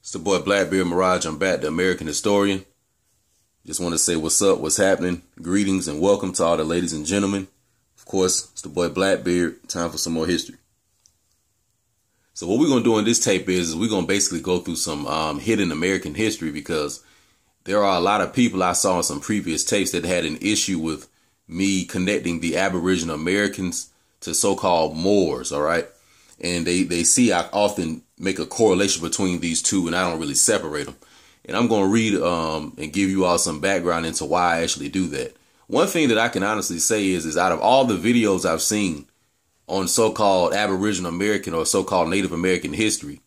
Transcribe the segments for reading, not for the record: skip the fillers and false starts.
It's the boy Blackbeard Mirage. I'm back, the American historian. Just want to say what's up, what's happening. Greetings and welcome to all the ladies and gentlemen. Of course, it's the boy Blackbeard. Time for some more history. So what we're going to do in this tape is we're going to basically go through some hidden American history, because there are a lot of people I saw in some previous tapes that had an issue with me connecting the Aboriginal Americans to so-called Moors, all right? And they see I often make a correlation between these two, and I don't really separate them. And I'm going to read and give you all some background into why I actually do that. One thing that I can honestly say is out of all the videos I've seen on so-called Aboriginal American or so-called Native American history,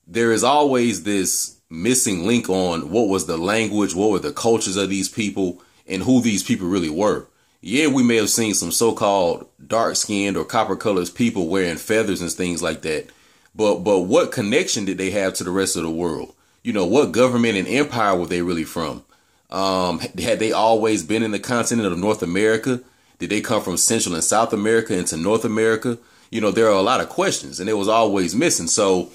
there is always this missing link on what was the language, what were the cultures of these people, and who these people really were. Yeah, we may have seen some so-called dark-skinned or copper-colored people wearing feathers and things like that. But what connection did they have to the rest of the world? You know, what government and empire were they really from? Had they always been in the continent of North America? Did they come from Central and South America into North America? You know, there are a lot of questions, and it was always missing. So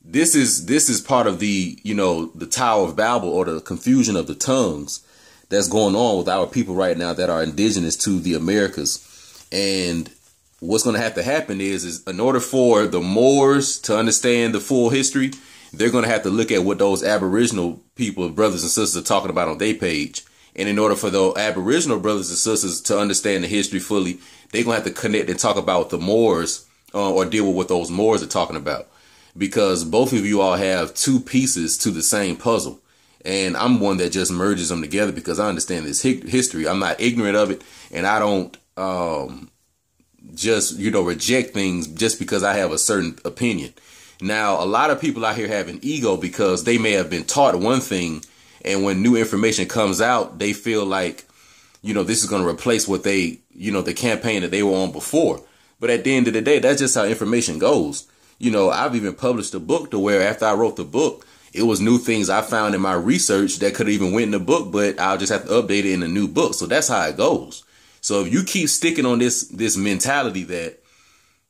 this is part of the, you know, the Tower of Babel, or the confusion of the tongues that's going on with our people right now that are indigenous to the Americas. And what's going to have to happen is in order for the Moors to understand the full history, they're going to have to look at what those Aboriginal people, brothers and sisters, are talking about on their page. And in order for the Aboriginal brothers and sisters to understand the history fully, they're going to have to connect and talk about the Moors or deal with what those Moors are talking about. Because both of you all have two pieces to the same puzzle. And I'm one that just merges them together because I understand this history. I'm not ignorant of it. And I don't just, you know, reject things just because I have a certain opinion. Now, a lot of people out here have an ego because they may have been taught one thing. And when new information comes out, they feel like, you know, this is going to replace what they, you know, the campaign that they were on before. But at the end of the day, that's just how information goes. You know, I've even published a book to where after I wrote the book, it was new things I found in my research that could have even went in the book, but I'll just have to update it in a new book. So that's how it goes. So if you keep sticking on this mentality that,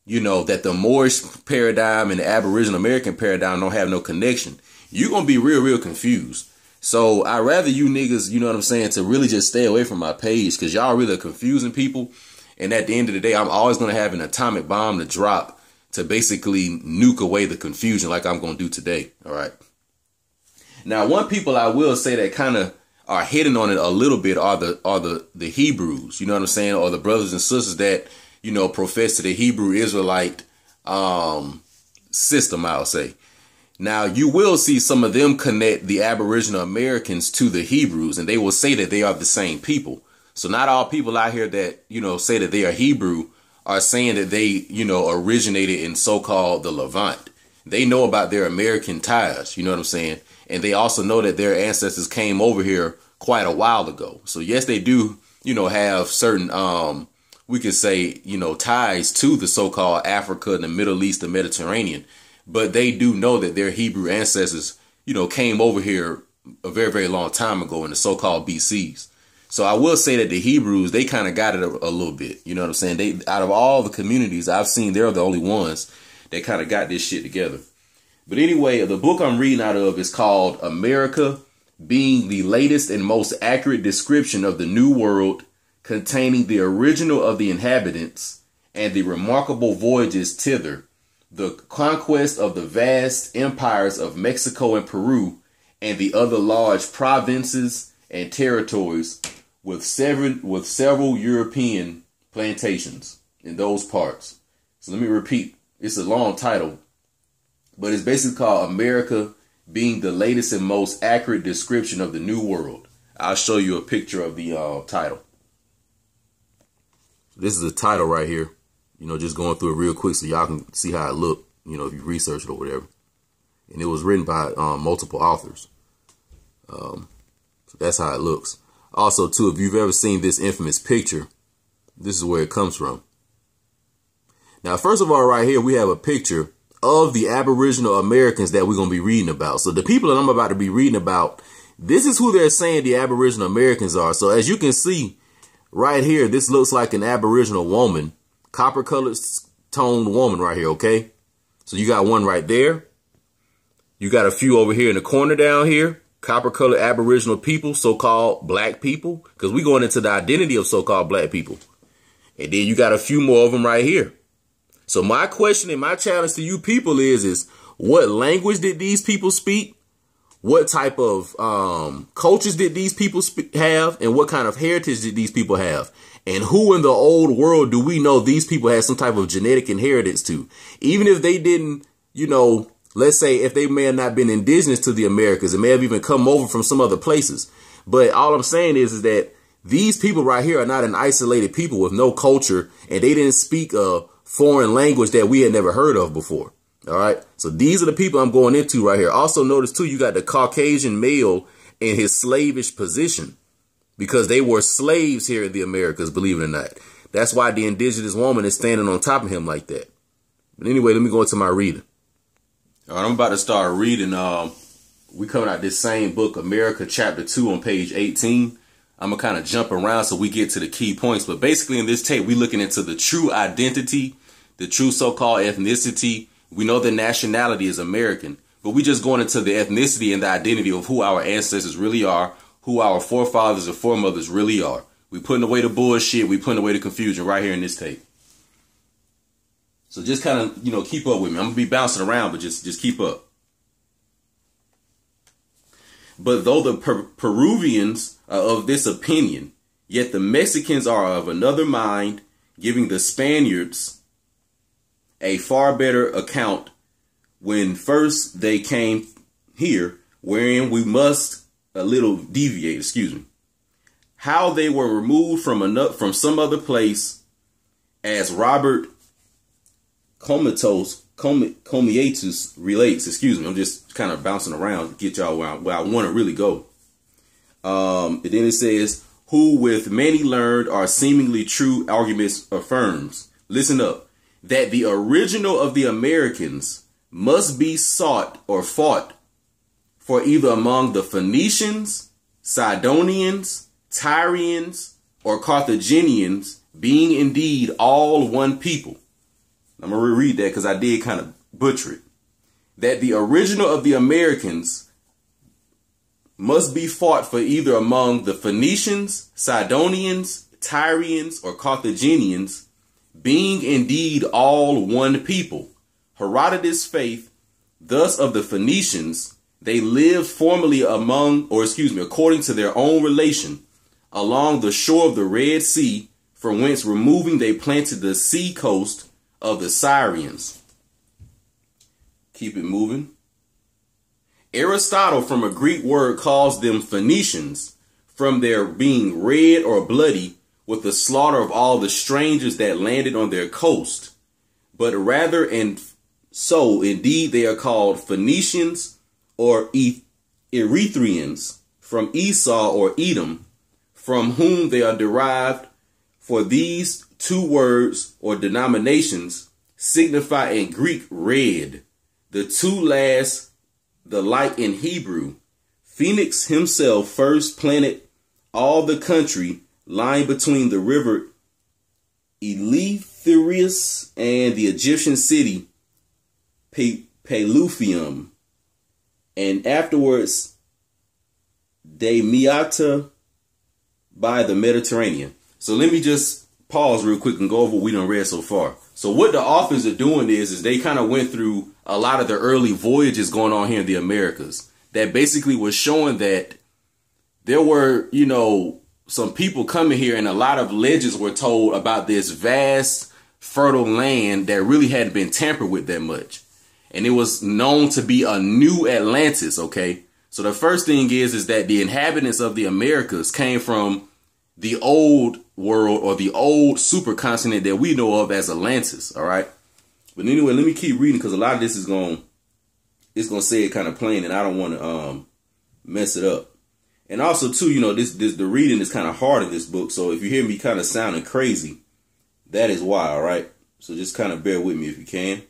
you know, that the Moorish paradigm and the Aboriginal American paradigm don't have no connection, you're going to be real confused. So I'd rather you niggas, you know what I'm saying, to really just stay away from my page, because y'all really are confusing people. And at the end of the day, I'm always going to have an atomic bomb to drop to basically nuke away the confusion like I'm going to do today. All right. Now, one people I will say that kind of are hitting on it a little bit are the Hebrews, you know what I'm saying, or the brothers and sisters that, you know, profess to the Hebrew Israelite system, I'll say. Now, you will see some of them connect the Aboriginal Americans to the Hebrews, and they will say that they are the same people. So not all people out here that, you know, say that they are Hebrew are saying that they, you know, originated in so-called the Levant. They know about their American ties, you know what I'm saying? And they also know that their ancestors came over here quite a while ago. So yes, they do, you know, have certain, we could say, you know, ties to the so-called Africa and the Middle East, the Mediterranean. But they do know that their Hebrew ancestors, you know, came over here a very long time ago in the so-called BCs. So I will say that the Hebrews, they kind of got it a little bit. You know what I'm saying? They, out of all the communities I've seen, they're the only ones that kind of got this shit together. But anyway, the book I'm reading out of is called America, being the latest and most accurate description of the New World, containing the original of the inhabitants and the remarkable voyages thither, the conquest of the vast empires of Mexico and Peru, and the other large provinces and territories with several European plantations in those parts. So let me repeat. It's a long title, but it's basically called America, being the latest and most accurate description of the New World. I'll show you a picture of the title. This is the title right here. You know, just going through it real quick so y'all can see how it looked, you know, if you research it or whatever. And it was written by multiple authors. So that's how it looks. Also, too, if you've ever seen this infamous picture, this is where it comes from. Now, first of all, right here, we have a picture of the Aboriginal Americans that we're going to be reading about. So the people that I'm about to be reading about, this is who they're saying the Aboriginal Americans are. So as you can see right here, this looks like an Aboriginal woman, copper colored toned woman right here. OK, so you got one right there. You got a few over here in the corner down here. Copper-colored Aboriginal people, so-called black people, because we're going into the identity of so-called black people. And then you got a few more of them right here. So my question and my challenge to you people is what language did these people speak? What type of cultures did these people have? And what kind of heritage did these people have? And who in the old world do we know these people had some type of genetic inheritance to? Even if they didn't, you know, let's say if they may have not been indigenous to the Americas, it may have even come over from some other places. But all I'm saying is that these people right here are not an isolated people with no culture, and they didn't speak a foreign language that we had never heard of before. All right. So these are the people I'm going into right here. Also notice, too, you got the Caucasian male in his slavish position because they were slaves here in the Americas, believe it or not. That's why the indigenous woman is standing on top of him like that. But anyway, let me go into my reading. All right, I'm about to start reading. We coming out this same book, America, chapter 2 on page 18. I'm going to kind of jump around so we get to the key points. But basically in this tape, we're looking into the true identity, the true so-called ethnicity. We know the nationality is American, but we just going into the ethnicity and the identity of who our ancestors really are, who our forefathers and foremothers really are. We putting away the bullshit. We putting away the confusion right here in this tape. So just kind of, you know, keep up with me. I'm going to be bouncing around, but just keep up. But though the Peruvians are of this opinion, yet the Mexicans are of another mind, giving the Spaniards a far better account when first they came here, wherein we must a little deviate, excuse me. How they were removed from some other place, as Robert Comietus relates, excuse me. I'm just kind of bouncing around to get y'all where I want to really go. And then it says, who with many learned or seemingly true arguments affirms, listen up, that the original of the Americans must be sought or fought for either among the Phoenicians, Sidonians, Tyrians, or Carthaginians, being indeed all one people. I'm going to reread that because I did kind of butcher it. That the original of the Americans must be fought for either among the Phoenicians, Sidonians, Tyrians, or Carthaginians, being indeed all one people. Herodotus' faith, thus of the Phoenicians, they lived formerly according to their own relation, along the shore of the Red Sea, from whence removing they planted the sea coast of the Syrians. Keep it moving. Aristotle, from a Greek word, calls them Phoenicians, from their being red or bloody, with the slaughter of all the strangers that landed on their coast. But rather, and so indeed they are called Phoenicians or Erythrians, from Esau or Edom, from whom they are derived. For these two words or denominations signify in Greek red, the two last the like in Hebrew. Phoenix himself first planted all the country lying between the river Eleutheris and the Egyptian city Pelusium, and afterwards Damietta by the Mediterranean. So let me just pause real quick and go over what we done read so far. So what the authors are doing is they kind of went through a lot of the early voyages going on here in the Americas that basically was showing that there were, you know, some people coming here, and a lot of legends were told about this vast, fertile land that really hadn't been tampered with that much. And it was known to be a new Atlantis, okay? So the first thing is that the inhabitants of the Americas came from the old world, or the old supercontinent that we know of as Atlantis, all right? But anyway, let me keep reading because a lot of this is going to say it kind of plain, and I don't want to mess it up. And also, too, you know, the reading is kind of hard in this book. So if you hear me kind of sounding crazy, that is why, all right? So just kind of bear with me if you can.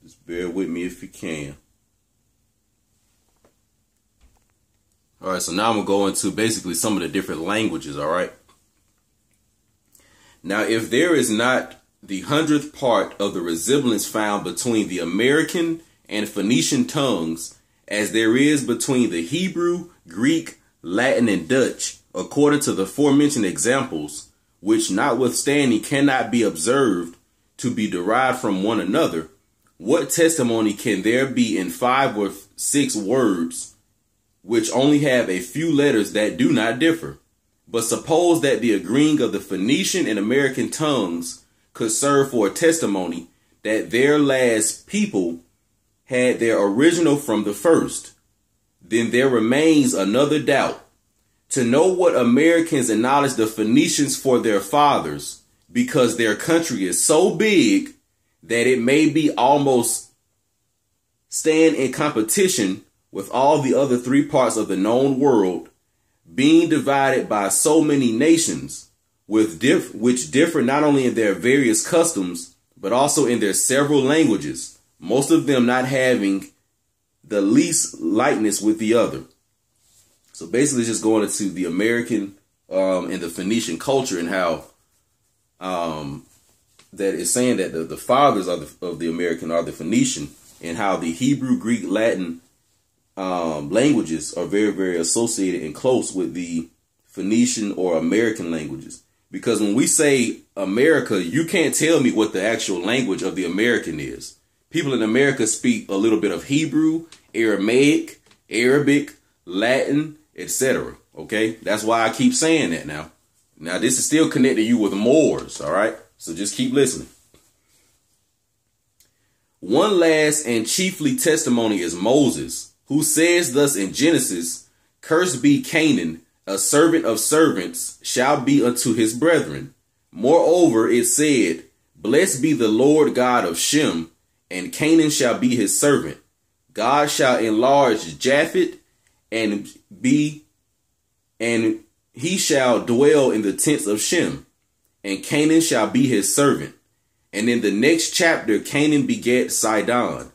Just bear with me if you can. All right, so now I'm going to go into basically some of the different languages, all right? Now, if there is not the 100th part of the resemblance found between the American and Phoenician tongues as there is between the Hebrew, Greek, Latin, and Dutch, according to the aforementioned examples, which notwithstanding cannot be observed to be derived from one another, what testimony can there be in 5 or 6 words which only have a few letters that do not differ? But suppose that the agreeing of the Phoenician and American tongues could serve for a testimony that their last people had their original from the first, then there remains another doubt. To know what Americans acknowledge the Phoenicians for their fathers, because their country is so big that it may be almost stand in competition with all the other 3 parts of the known world, being divided by so many nations, which differ not only in their various customs, but also in their several languages, most of them not having the least likeness with the other. So basically just going into the American and the Phoenician culture, and how that is saying that the fathers of the American are the Phoenician, and how the Hebrew, Greek, Latin languages are very, very associated and close with the Phoenician or American languages. Because when we say America, you can't tell me what the actual language of the American is. People in America speak a little bit of Hebrew, Aramaic, Arabic, Latin, etc. Okay, that's why I keep saying that now. Now, this is still connecting you with Moors, all right? So just keep listening. One last and chiefly testimony is Moses, who says thus in Genesis, "Cursed be Canaan, a servant of servants shall be unto his brethren." Moreover, it said, "Blessed be the Lord God of Shem, and Canaan shall be his servant. God shall enlarge Japheth, and he shall dwell in the tents of Shem, and Canaan shall be his servant." And in the next chapter, Canaan begat Sidon.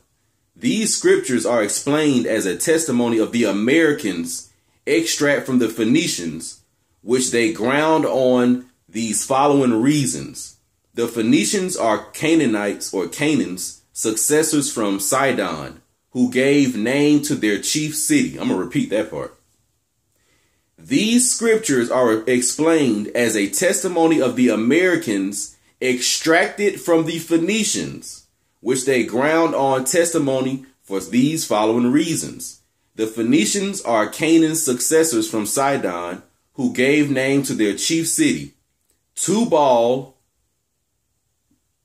These scriptures are explained as a testimony of the Americans' extract from the Phoenicians, which they ground on these following reasons. The Phoenicians are Canaanites or Canaans, successors from Sidon, who gave name to their chief city. I'm going to repeat that part. These scriptures are explained as a testimony of the Americans extracted from the Phoenicians, which they ground on testimony for these following reasons. The Phoenicians are Canaan's successors from Sidon, who gave name to their chief city. Tubal,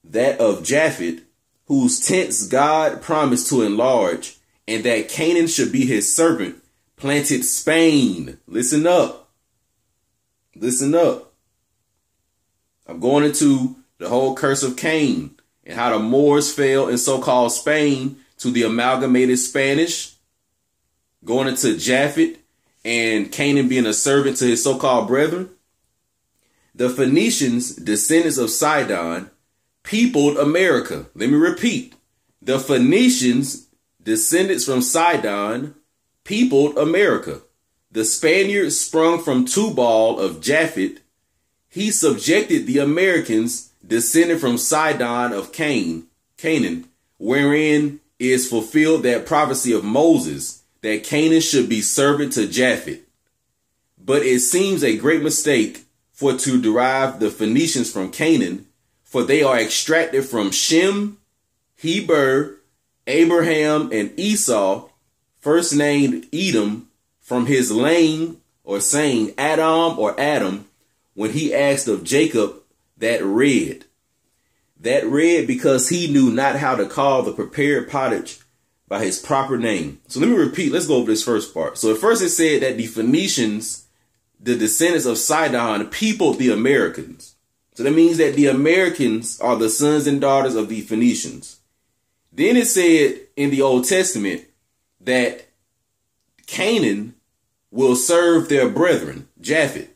that of Japheth, whose tents God promised to enlarge, and that Canaan should be his servant, planted Spain. Listen up. Listen up. I'm going into the whole curse of Cain and how the Moors fell in so-called Spain to the amalgamated Spanish, going into Japheth and Canaan being a servant to his so-called brethren. The Phoenicians, descendants of Sidon, peopled America. Let me repeat. The Phoenicians, descendants from Sidon, peopled America. The Spaniards sprung from Tubal of Japheth. He subjected the Americans, descended from Sidon of Canaan, wherein is fulfilled that prophecy of Moses, that Canaan should be servant to Japheth. But it seems a great mistake for to derive the Phoenicians from Canaan, for they are extracted from Shem, Heber, Abraham, and Esau, first named Edom, from his laying or saying Adam or Adam, when he asked of Jacob that read because he knew not how to call the prepared pottage by his proper name. So let me repeat. Let's go over this first part. So at first it said that the Phoenicians, the descendants of Sidon, peopled the Americans. So that means that the Americans are the sons and daughters of the Phoenicians. Then it said in the Old Testament that Canaan will serve their brethren, Japheth.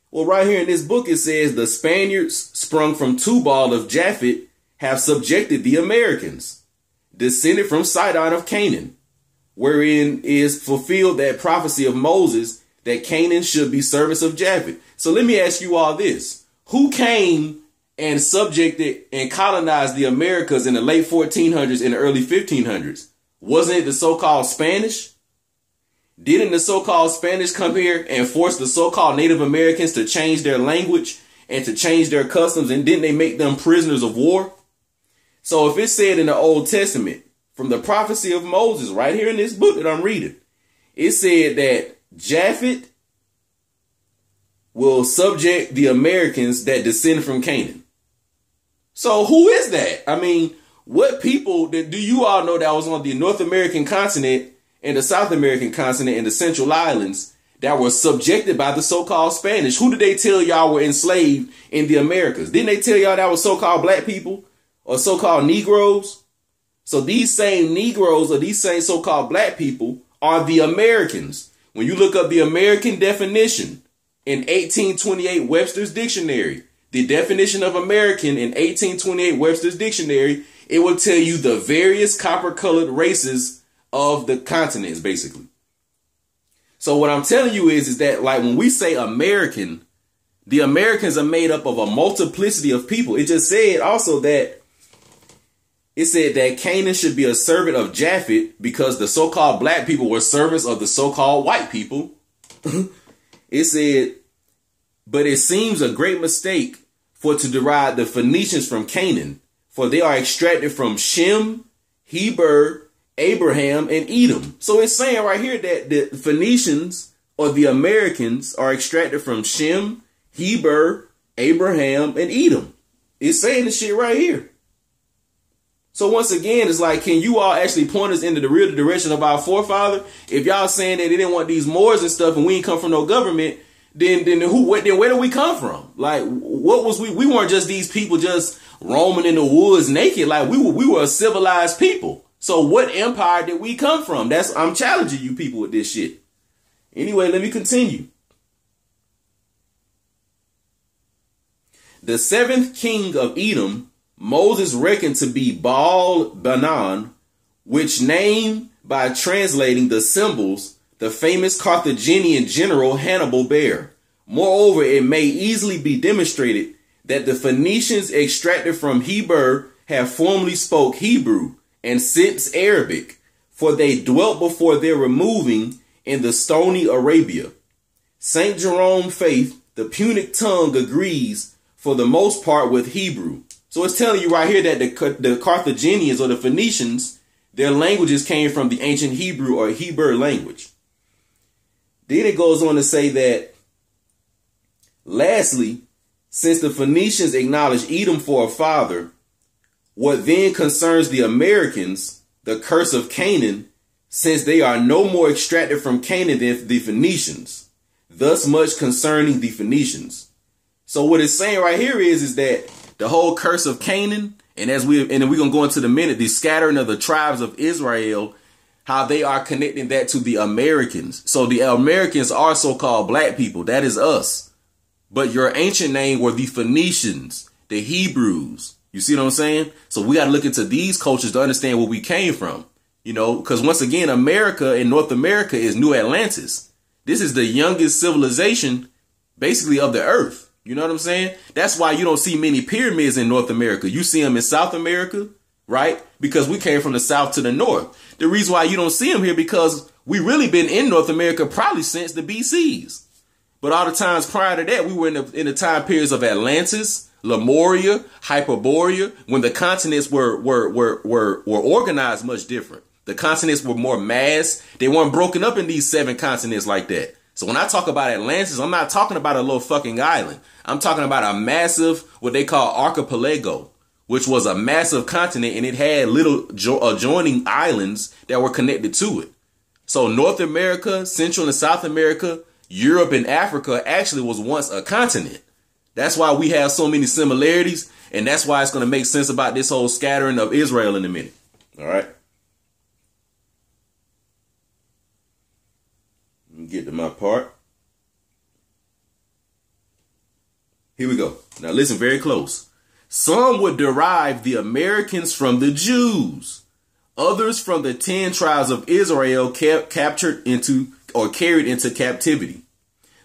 Well, right here in this book, it says the Spaniards sprung from Tubal of Japheth have subjected the Americans, descended from Sidon of Canaan, wherein is fulfilled that prophecy of Moses that Canaan should be servants of Japheth. So let me ask you all this. Who came and subjected and colonized the Americas in the late 1400s and the early 1500s? Wasn't it the so-called Spanish? Didn't the so-called Spanish come here and force the so-called Native Americans to change their language and to change their customs? And didn't they make them prisoners of war? So if it said in the Old Testament, from the prophecy of Moses, right here in this book that I'm reading, it said that Japhet will subject the Americans that descend from Canaan. So who is that? I mean, what people do you all know that was on the North American continent and the South American continent and the Central Islands that were subjected by the so-called Spanish? Who did they tell y'all were enslaved in the Americas? Didn't they tell y'all that was so-called black people or so-called Negroes? So these same Negroes or these same so-called black people are the Americans. When you look up the American definition in 1828 Webster's Dictionary, the definition of American in 1828 Webster's Dictionary, it will tell you the various copper-colored races of the continents, basically. So what I'm telling you is that, like, when we say American, the Americans are made up of a multiplicity of people. It just said also that it said that Canaan should be a servant of Japhet because the so-called black people were servants of the so-called white people. It said, but it seems a great mistake for to derive the Phoenicians from Canaan, for they are extracted from Shem, Heber, Abraham, and Edom. So it's saying right here that the Phoenicians or the Americans are extracted from Shem, Heber, Abraham, and Edom. It's saying this shit right here. So once again, it's like, can you all actually point us into the real direction of our forefather? If y'all saying that they didn't want these Moors and stuff and we ain't come from no government, then where do we come from? Like, what was we? We weren't just these people just roaming in the woods naked. Like, we were a civilized people. So what empire did we come from? I'm challenging you people with this shit. Anyway, let me continue. The seventh king of Edom, Moses reckoned to be Baal-Banan, which name, by translating the symbols, the famous Carthaginian general Hannibal bare. Moreover, it may easily be demonstrated that the Phoenicians extracted from Heber have formerly spoke Hebrew and since Arabic, for they dwelt before their removing in the stony Arabia. St. Jerome faith, the Punic tongue agrees for the most part with Hebrew. So it's telling you right here that the Carthaginians or the Phoenicians, their languages came from the ancient Hebrew or Hebrew language. Then it goes on to say that, lastly, since the Phoenicians acknowledged Edom for a father, what then concerns the Americans, the curse of Canaan, since they are no more extracted from Canaan than the Phoenicians, thus much concerning the Phoenicians. So what it's saying right here is that the whole curse of Canaan, and then we're going to go into the minute, the scattering of the tribes of Israel, how they are connecting that to the Americans. So the Americans are so-called black people. That is us. But your ancient name were the Phoenicians, the Hebrews. You see what I'm saying? So we got to look into these cultures to understand where we came from. You know, because once again, America and North America is New Atlantis. This is the youngest civilization, basically, of the earth. You know what I'm saying? That's why you don't see many pyramids in North America. You see them in South America, right? Because we came from the south to the north. The reason why you don't see them here, because we really been in North America probably since the BCs. But all the times prior to that, we were in the time periods of Atlantis, Lemuria, Hyperborea, when the continents were organized much different. The continents were more mass. They weren't broken up in these 7 continents like that. So when I talk about Atlantis, I'm not talking about a little fucking island. I'm talking about a massive, what they call archipelago, which was a massive continent, and it had little adjoining islands that were connected to it. So North America, Central and South America, Europe and Africa actually was once a continent. That's why we have so many similarities, and that's why it's going to make sense about this whole scattering of Israel in a minute. All right. Let me get to my part. Here we go. Now listen very close. Some would derive the Americans from the Jews. Others from the 10 tribes of Israel captured into or carried into captivity.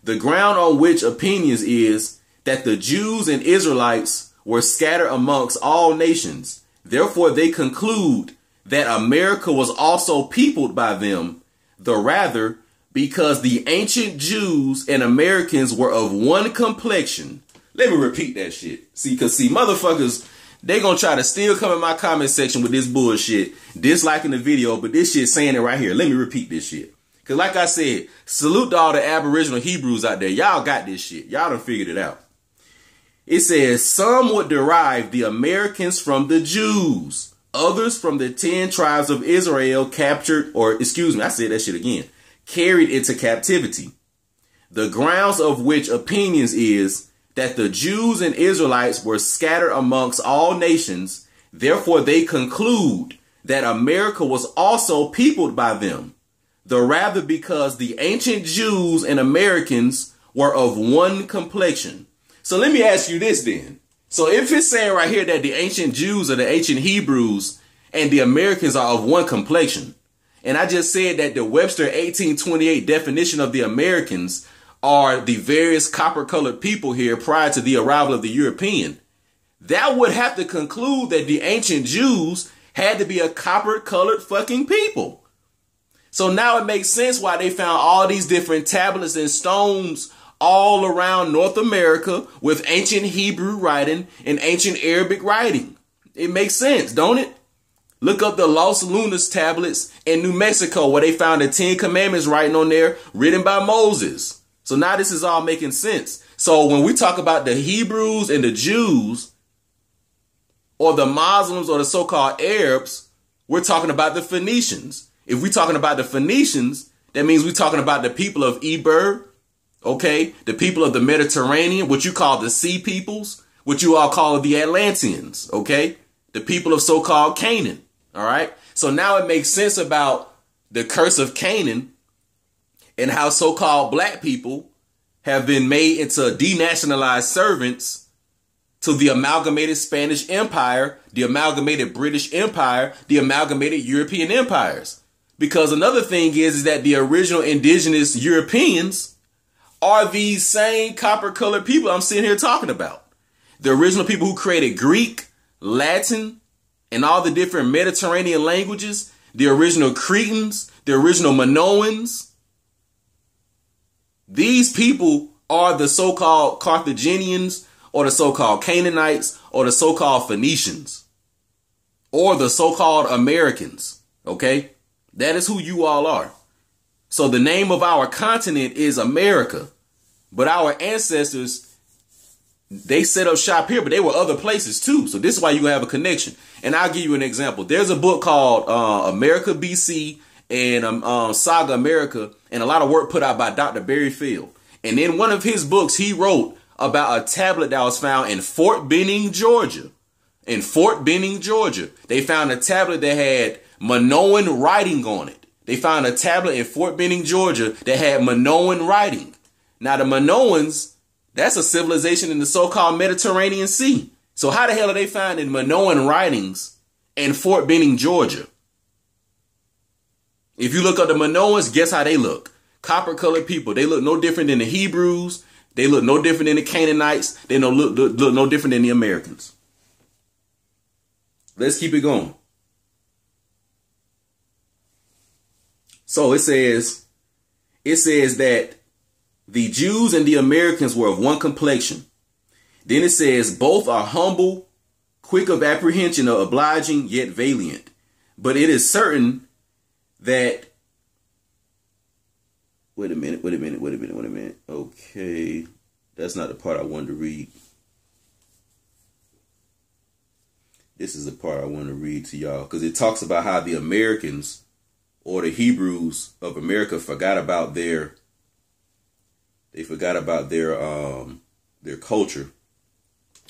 The ground on which opinions is that the Jews and Israelites were scattered amongst all nations. Therefore, they conclude that America was also peopled by them, the rather because the ancient Jews and Americans were of one complexion. Let me repeat that shit. See, motherfuckers, they gonna try to still come in my comment section with this bullshit, disliking the video, but this shit saying it right here. Let me repeat this shit. Because like I said, salute to all the Aboriginal Hebrews out there. Y'all got this shit. Y'all done figured it out. It says, some would derive the Americans from the Jews, others from the 10 tribes of Israel captured, or excuse me, I said that shit again, carried into captivity. The grounds of which opinions is that the Jews and Israelites were scattered amongst all nations. Therefore, they conclude that America was also peopled by them, the rather because the ancient Jews and Americans were of one complexion. So let me ask you this then. So if it's saying right here that the ancient Jews or the ancient Hebrews and the Americans are of one complexion, and I just said that the Webster 1828 definition of the Americans are the various copper-colored people here prior to the arrival of the European, that would have to conclude that the ancient Jews had to be a copper-colored fucking people. So now it makes sense why they found all these different tablets and stones all around North America with ancient Hebrew writing and ancient Arabic writing. It makes sense, don't it? Look up the Los Lunas tablets in New Mexico where they found the 10 Commandments writing on there written by Moses. So now this is all making sense. So when we talk about the Hebrews and the Jews or the Muslims or the so-called Arabs, we're talking about the Phoenicians. If we're talking about the Phoenicians, that means we're talking about the people of Eber, okay, the people of the Mediterranean, what you call the sea peoples, what you all call the Atlanteans, okay, the people of so-called Canaan, all right. So now it makes sense about the curse of Canaan and how so-called black people have been made into denationalized servants to the amalgamated Spanish Empire, the amalgamated British Empire, the amalgamated European empires. Because another thing is that the original indigenous Europeans are these same copper-colored people I'm sitting here talking about. The original people who created Greek, Latin, and all the different Mediterranean languages, the original Cretans, the original Minoans. These people are the so-called Carthaginians or the so-called Canaanites or the so-called Phoenicians or the so-called Americans. Okay, that is who you all are. So the name of our continent is America, but our ancestors, they set up shop here, but they were other places too. So this is why you have a connection. And I'll give you an example. There's a book called America BC and Saga America, and a lot of work put out by Dr. Barry Field. And in one of his books, he wrote about a tablet that was found in Fort Benning, Georgia. In Fort Benning, Georgia, they found a tablet that had Minoan writing on it. They found a tablet in Fort Benning, Georgia that had Minoan writing. Now, the Minoans, that's a civilization in the so-called Mediterranean Sea. So how the hell are they finding Minoan writings in Fort Benning, Georgia? If you look up the Minoans, guess how they look? Copper-colored people. They look no different than the Hebrews. They look no different than the Canaanites. They don't look no different than the Americans. Let's keep it going. So it says that the Jews and the Americans were of one complexion. Then it says both are humble, quick of apprehension, or obliging, yet valiant. But it is certain that, wait a minute. Okay, that's not the part I wanted to read. This is the part I want to read to y'all, because it talks about how the Americans or the Hebrews of America forgot about their culture.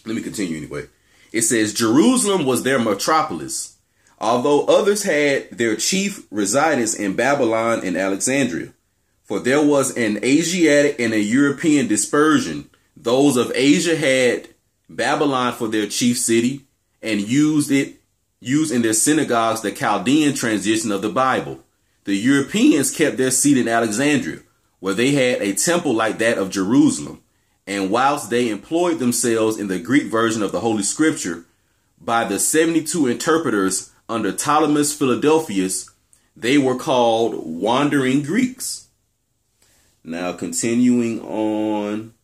Let me continue anyway. It says Jerusalem was their metropolis, although others had their chief residence in Babylon and Alexandria. For there was an Asiatic and a European dispersion. Those of Asia had Babylon for their chief city and used in their synagogues the Chaldean transition of the Bible. The Europeans kept their seat in Alexandria, where they had a temple like that of Jerusalem. And whilst they employed themselves in the Greek version of the Holy Scripture by the 72 interpreters under Ptolemy Philadelphus, they were called wandering Greeks. Now, continuing on.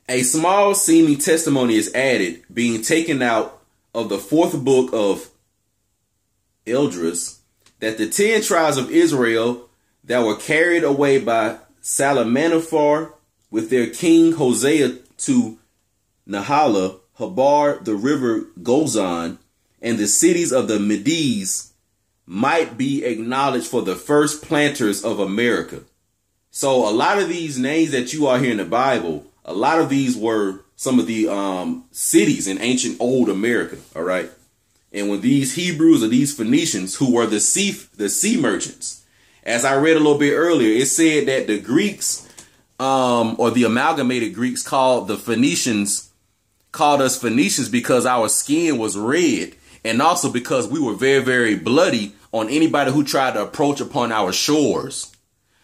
A small seeming testimony is added, being taken out of the 4th book of Esdras, that the 10 tribes of Israel that were carried away by Salmanaphar with their king Hosea to Nahala, Habar, the river Gozan, and the cities of the Medes might be acknowledged for the first planters of America. So a lot of these names that you are here in the Bible, a lot of these were some of the cities in ancient old America. All right. And when these Hebrews or these Phoenicians, who were the sea merchants, as I read a little bit earlier, it said that the Greeks or the amalgamated Greeks called us Phoenicians because our skin was red, and also because we were very, very bloody on anybody who tried to approach upon our shores.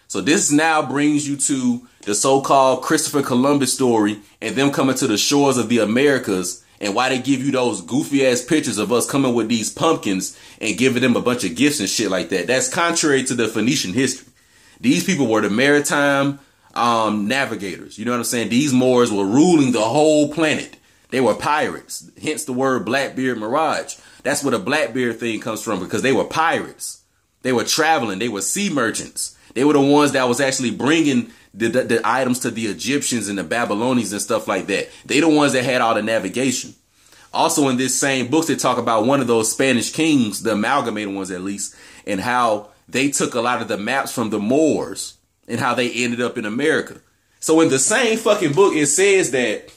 So this now brings you to the so-called Christopher Columbus story and them coming to the shores of the Americas, and why they give you those goofy ass pictures of us coming with these pumpkins and giving them a bunch of gifts and shit like that. That's contrary to the Phoenician history. These people were the maritime navigators. You know what I'm saying? These Moors were ruling the whole planet. They were pirates, hence the word Blackbeard mirage. That's where the Blackbeard thing comes from, because they were pirates. They were traveling. They were sea merchants. They were the ones that was actually bringing the items to the Egyptians and the Babylonians and stuff like that. They the ones that had all the navigation. Also in this same book, they talk about one of those Spanish kings, the amalgamated ones at least, and how they took a lot of the maps from the Moors and how they ended up in America. So in the same fucking book, it says that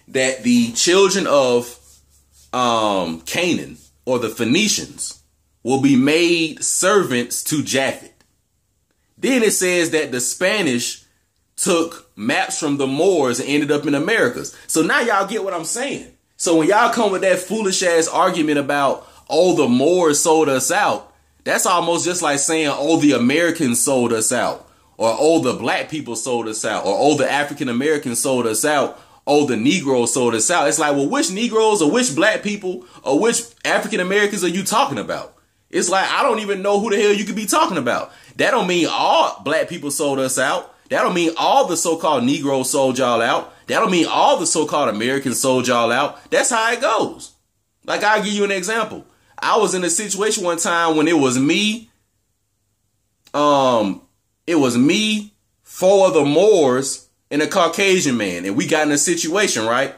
the children of Canaan, or the Phoenicians, will be made servants to Japhet. Then it says that the Spanish took maps from the Moors and ended up in Americas. So now y'all get what I'm saying. So when y'all come with that foolish ass argument about, oh, the Moors sold us out, that's almost just like saying, oh, the Americans sold us out, or oh, the black people sold us out, or oh, the African Americans sold us out, oh, the Negroes sold us out. It's like, well, which Negroes or which black people or which African Americans are you talking about? It's like, I don't even know who the hell you could be talking about. That don't mean all black people sold us out. That don't mean all the so-called Negroes sold y'all out. That don't mean all the so-called Americans sold y'all out. That's how it goes. Like, I'll give you an example. I was in a situation one time when it was me, 4 of the Moors, and a Caucasian man. And we got in a situation, right?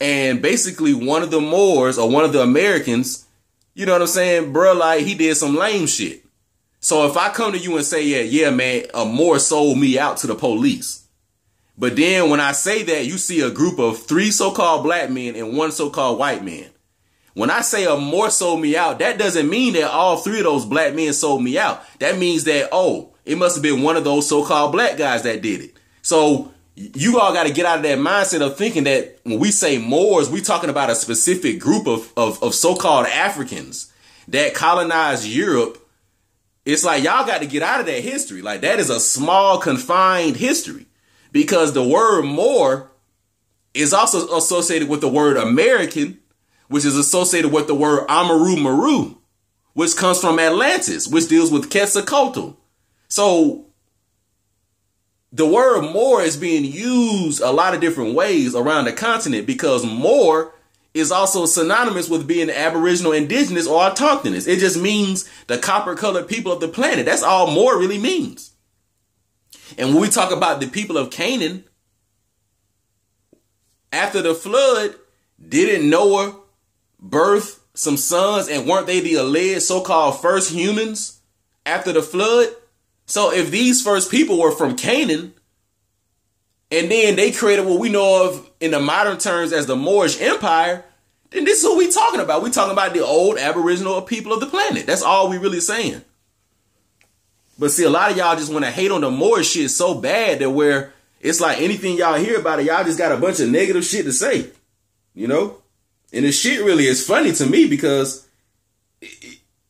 And basically one of the Moors, or one of the Americans, you know what I'm saying, bro, like, he did some lame shit. So if I come to you and say, yeah, man, a Moor sold me out to the police. But then when I say that, you see a group of 3 so-called black men and 1 so-called white man. When I say a Moor sold me out, that doesn't mean that all 3 of those black men sold me out. That means that, oh, it must have been one of those so-called black guys that did it. So you all got to get out of that mindset of thinking that when we say Moors, we talking about a specific group of so-called Africans that colonized Europe. It's like, y'all got to get out of that history. Like, that is a small, confined history, because the word Moor is also associated with the word American, which is associated with the word Amaru Maru, which comes from Atlantis, which deals with Quetzalcoatl. So the word Moor is being used a lot of different ways around the continent, because Moor is also synonymous with being Aboriginal, Indigenous, or Autochthonous. It just means the copper-colored people of the planet. That's all Moor really means. And when we talk about the people of Canaan, after the flood, didn't Noah birth some sons, and weren't they the alleged so-called first humans after the flood? So if these first people were from Canaan, and then they created what we know of in the modern terms as the Moorish Empire, then this is what we talking about. We talking about the old Aboriginal people of the planet. That's all we really saying. But see, a lot of y'all just want to hate on the Moorish shit so bad that where it's like anything y'all hear about it, y'all just got a bunch of negative shit to say, you know? And the shit really is funny to me, because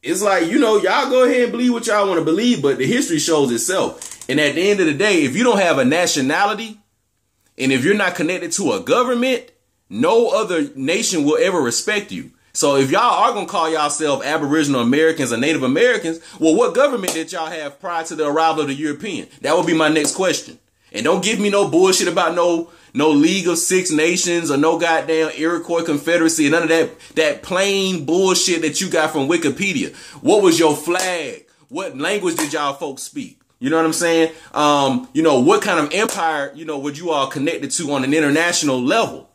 it's like, you know, y'all go ahead and believe what y'all want to believe, but the history shows itself. And at the end of the day, if you don't have a nationality and if you're not connected to a government, no other nation will ever respect you. So if y'all are going to call yourself Aboriginal Americans or Native Americans, well, what government did y'all have prior to the arrival of the European? That would be my next question. And don't give me no bullshit about no League of Six Nations or no goddamn Iroquois Confederacy. None of that plain bullshit that you got from Wikipedia. What was your flag? What language did y'all folks speak? You know what I'm saying? What kind of empire, would you all connected to on an international level?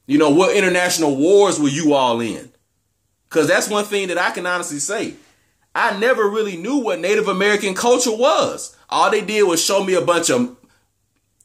What international wars were you all in? Because that's one thing that I can honestly say. I never really knew what Native American culture was. All they did was show me a bunch of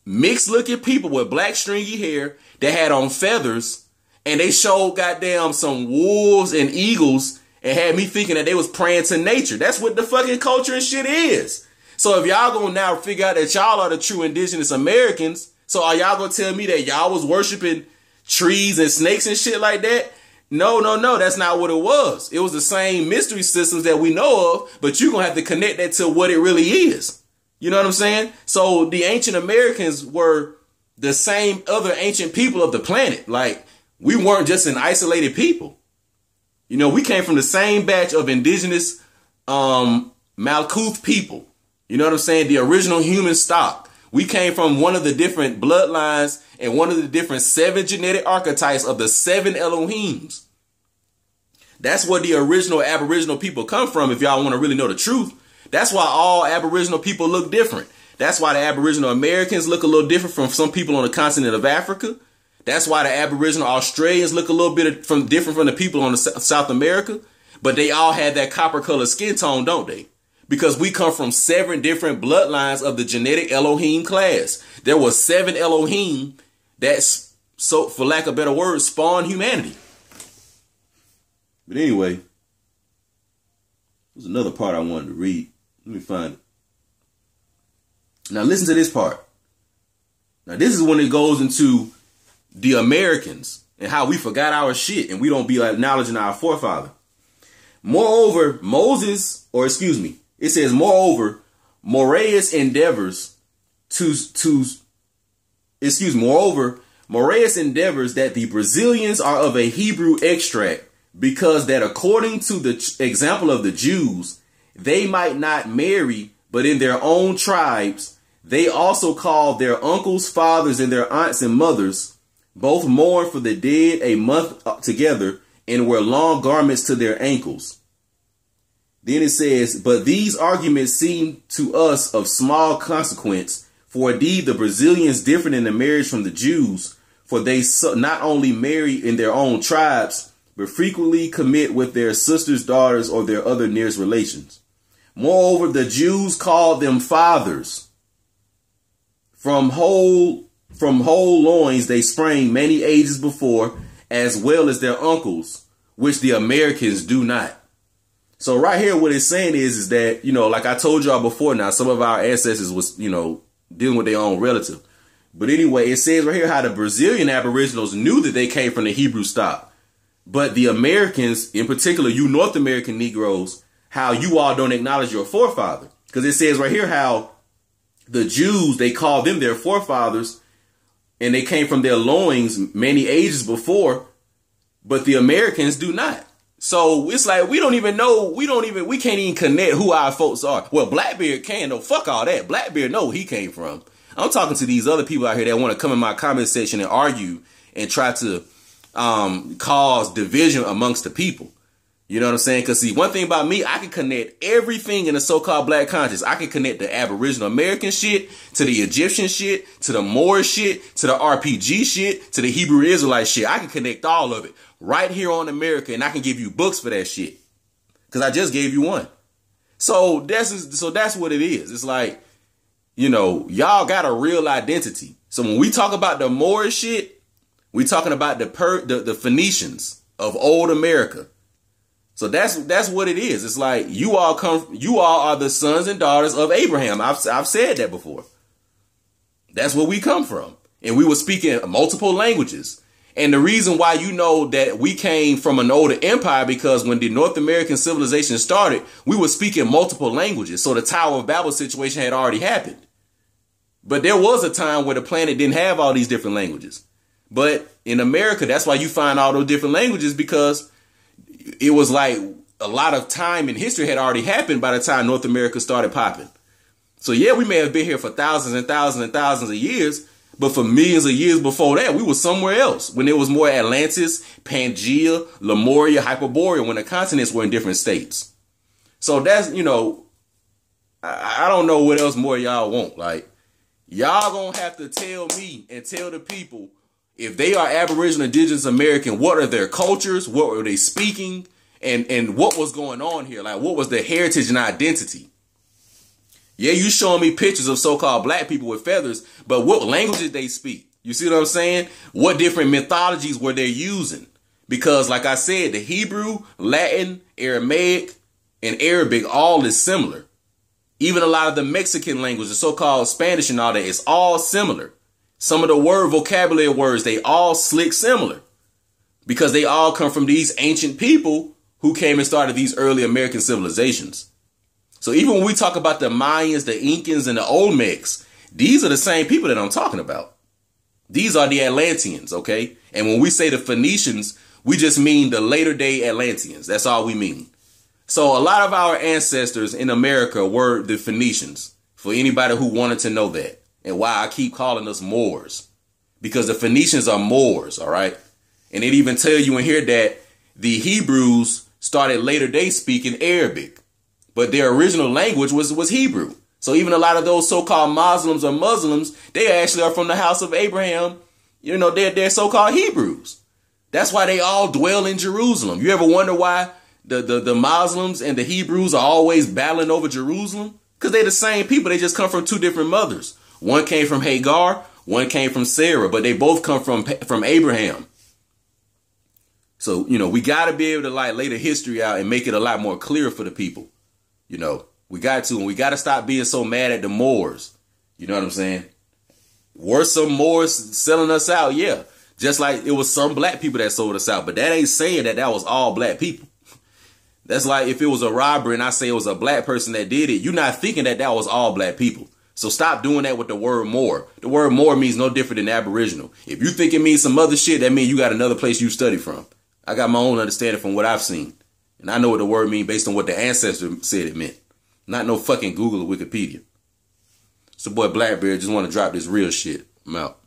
mixed looking people with black stringy hair that had on feathers. And they showed goddamn some wolves and eagles and had me thinking that they was praying to nature. That's what the fucking culture and shit is. So if y'all gonna now figure out that y'all are the true indigenous Americans, so are y'all gonna tell me that y'all was worshiping trees and snakes and shit like that? No, that's not what it was. It was the same mystery systems that we know of, but you're going to have to connect that to what it really is. You know what I'm saying? So the ancient Americans were the same other ancient people of the planet. Like, we weren't just an isolated people. We came from the same batch of indigenous Malkuth people. You know what I'm saying? The original human stock. We came from one of the different bloodlines and one of the different 7 genetic archetypes of the 7 Elohims. That's where the original Aboriginal people come from, if y'all want to really know the truth. That's why all Aboriginal people look different. That's why the Aboriginal Americans look a little different from some people on the continent of Africa. That's why the Aboriginal Australians look a little bit different from the people on the South America. But they all had that copper colored skin tone, don't they? Because we come from 7 different bloodlines of the genetic Elohim class. There were 7 Elohim that, so for lack of better words, spawned humanity. But anyway, there's another part I wanted to read. Let me find it. Now listen to this part. Now this is when it goes into the Americans and how we forgot our shit and we don't be acknowledging our forefather. Moreover, it says, moreover, Moraeus endeavors Moraeus endeavors that the Brazilians are of a Hebrew extract, because that according to the example of the Jews, they might not marry, but in their own tribes, they also call their uncles, fathers, and their aunts and mothers, both mourn for the dead a month together and wear long garments to their ankles. Then it says, but these arguments seem to us of small consequence, for indeed the Brazilians differ in the marriage from the Jews, for they not only marry in their own tribes, but frequently commit with their sisters' daughters or their other nearest relations. Moreover, the Jews called them fathers. From whole loins they sprang many ages before, as well as their uncles, which the Americans do not. So right here, what it's saying is that, like I told y'all before now, some of our ancestors was, dealing with their own relative. But anyway, it says right here how the Brazilian Aboriginals knew that they came from the Hebrew stock. But the Americans, in particular, you North American Negroes, how you all don't acknowledge your forefather. Because it says right here how the Jews, they call them their forefathers, and they came from their loins many ages before, but the Americans do not. So it's like, we can't even connect who our folks are. Well, Blackbeard can, though. Fuck all that. Blackbeard know where he came from. I'm talking to these other people out here that want to come in my comment section and argue and try to cause division amongst the people. You know what I'm saying? Because see, one thing about me, I can connect everything in the so-called black conscience. I can connect the Aboriginal American shit to the Egyptian shit, to the Moorish shit, to the RPG shit, to the Hebrew Israelite shit. I can connect all of it right here on America, and I can give you books for that shit. Because I just gave you one. So that's what it is. It's like, y'all got a real identity. So when we talk about the Moorish shit, we talking about the Phoenicians of old America. So that's what it is. It's like you all are the sons and daughters of Abraham. I've said that before. That's where we come from. And we were speaking multiple languages. And the reason why you know that we came from an older empire, because when the North American civilization started, we were speaking multiple languages. So the Tower of Babel situation had already happened. But there was a time where the planet didn't have all these different languages. But in America, that's why you find all those different languages, because it was like a lot of time in history had already happened by the time North America started popping. So yeah, we may have been here for thousands and thousands and thousands of years, but for millions of years before that, we were somewhere else when there was more Atlantis, Pangaea, Lemuria, Hyperborea, when the continents were in different states. So that's, you know, I don't know what else more y'all want. Like, y'all gonna have to tell me and tell the people, if they are Aboriginal, Indigenous American, what are their cultures? What were they speaking? And what was going on here? Like, what was their heritage and identity? Yeah, you showing me pictures of so-called black people with feathers, but what language did they speak? You see what I'm saying? What different mythologies were they using? Because like I said, the Hebrew, Latin, Aramaic, and Arabic all is similar. Even a lot of the Mexican language, the so-called Spanish and all that, is all similar. Some of the vocabulary words, they all slick similar. Because they all come from these ancient people who came and started these early American civilizations. So even when we talk about the Mayans, the Incans, and the Olmecs, these are the same people that I'm talking about. These are the Atlanteans, okay? And when we say the Phoenicians, we just mean the later day Atlanteans. That's all we mean. So a lot of our ancestors in America were the Phoenicians, for anybody who wanted to know that, and why I keep calling us Moors. Because the Phoenicians are Moors, all right? And it even tell you in here that the Hebrews started later day speaking Arabic, but their original language was Hebrew. So even a lot of those so-called Muslims or Muslims, they actually are from the house of Abraham. You know, they're so-called Hebrews. That's why they all dwell in Jerusalem. You ever wonder why the Muslims and the Hebrews are always battling over Jerusalem? Because they're the same people. They just come from two different mothers. One came from Hagar, one came from Sarah, but they both come from Abraham. So, you know, we got to be able to like lay the history out and make it a lot more clear for the people. You know, we got to, and we got to stop being so mad at the Moors. You know what I'm saying? Were some Moors selling us out? Yeah. Just like it was some black people that sold us out. But that ain't saying that was all black people. That's like if it was a robbery and I say it was a black person that did it, you're not thinking that was all black people. So stop doing that with the word Moor. The word Moor means no different than Aboriginal. If you think it means some other shit, that means you got another place you study from. I got my own understanding from what I've seen. And I know what the word means based on what the ancestor said it meant. Not no fucking Google or Wikipedia. It's the boy Blackbeard. Just want to drop this real shit. I'm out.